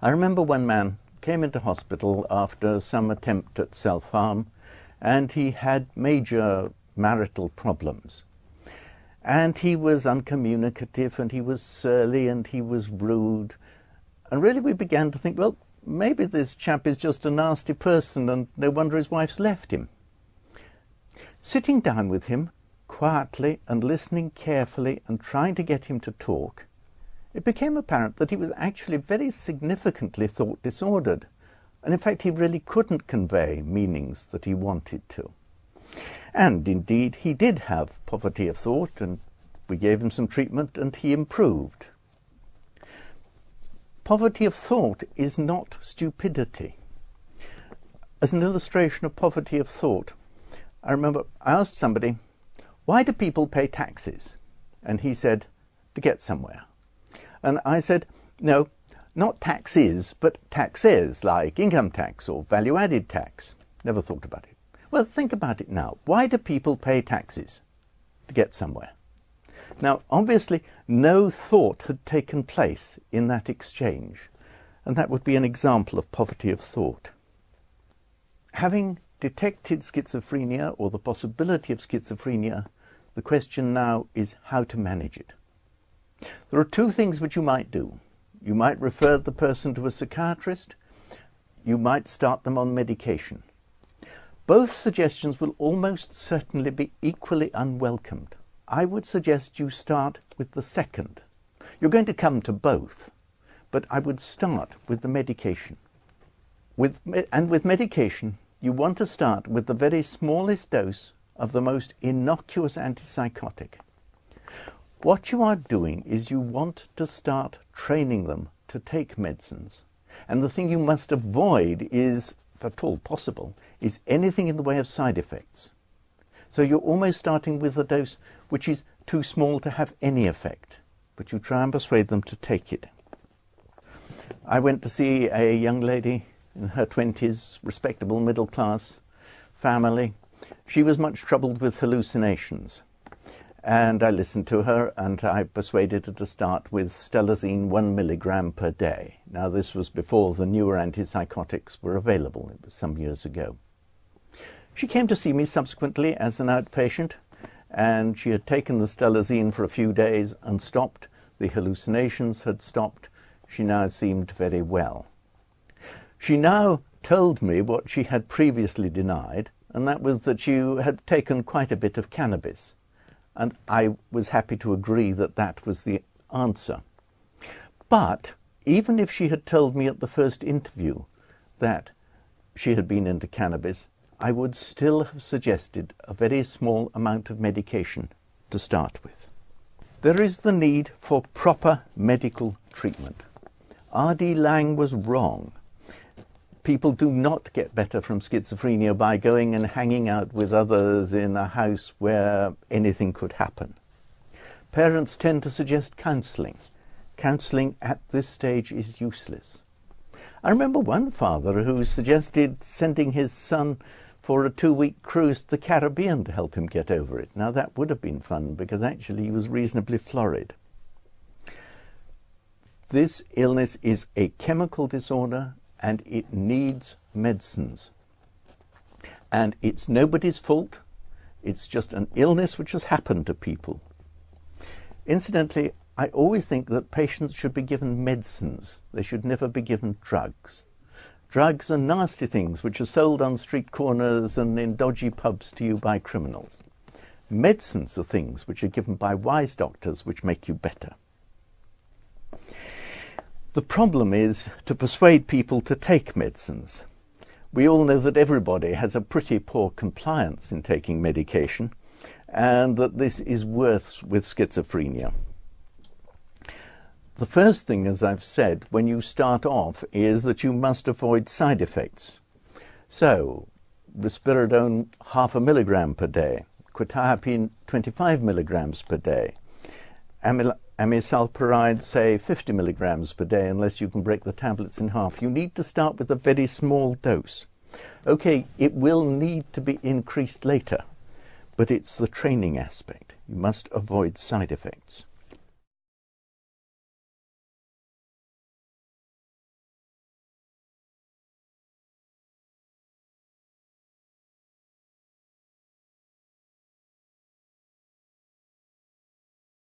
I remember one man came into hospital after some attempt at self-harm, and he had major marital problems. And he was uncommunicative, and he was surly, and he was rude. And really we began to think, well, maybe this chap is just a nasty person, and no wonder his wife's left him. Sitting down with him quietly and listening carefully and trying to get him to talk, it became apparent that he was actually very significantly thought disordered. And in fact, he really couldn't convey meanings that he wanted to. And indeed, he did have poverty of thought, and we gave him some treatment and he improved. Poverty of thought is not stupidity. As an illustration of poverty of thought, I remember I asked somebody, why do people pay taxes? And he said, to get somewhere. And I said, no, not taxes, but taxes, like income tax or value-added tax. Never thought about it. Well, think about it now. Why do people pay taxes? To get somewhere. Now, obviously, no thought had taken place in that exchange, and that would be an example of poverty of thought. Having detected schizophrenia or the possibility of schizophrenia, the question now is how to manage it. There are two things which you might do. You might refer the person to a psychiatrist. You might start them on medication. Both suggestions will almost certainly be equally unwelcomed. I would suggest you start with the second. You're going to come to both, but I would start with the medication. With medication, you want to start with the very smallest dose of the most innocuous antipsychotic. What you are doing is you want to start training them to take medicines. And the thing you must avoid is, if at all possible, is anything in the way of side effects. So you're almost starting with a dose which is too small to have any effect, but you try and persuade them to take it. I went to see a young lady in her 20s, respectable middle class family. She was much troubled with hallucinations. And I listened to her and I persuaded her to start with stelazine 1 milligram per day. Now this was before the newer antipsychotics were available. It was some years ago. She came to see me subsequently as an outpatient, and she had taken the stelazine for a few days and stopped. The hallucinations had stopped. She now seemed very well. She now told me what she had previously denied, and that was that she had taken quite a bit of cannabis. And I was happy to agree that that was the answer. But even if she had told me at the first interview that she had been into cannabis, I would still have suggested a very small amount of medication to start with. There is the need for proper medical treatment. R.D. Laing was wrong. People do not get better from schizophrenia by going and hanging out with others in a house where anything could happen. Parents tend to suggest counselling. Counselling at this stage is useless. I remember one father who suggested sending his son for a 2-week cruise to the Caribbean to help him get over it. Now that would have been fun because actually he was reasonably florid. This illness is a chemical disorder and it needs medicines. And it's nobody's fault. It's just an illness which has happened to people. Incidentally, I always think that patients should be given medicines. They should never be given drugs. Drugs are nasty things which are sold on street corners and in dodgy pubs to you by criminals. Medicines are things which are given by wise doctors which make you better. The problem is to persuade people to take medicines. We all know that everybody has a pretty poor compliance in taking medication, and that this is worse with schizophrenia. The first thing, as I've said, when you start off is that you must avoid side effects. So, risperidone 0.5 milligram per day, quetiapine 25 milligrams per day, amisulpride, say 50 milligrams per day, unless you can break the tablets in half. You need to start with a very small dose. Okay, it will need to be increased later, but it's the training aspect. You must avoid side effects.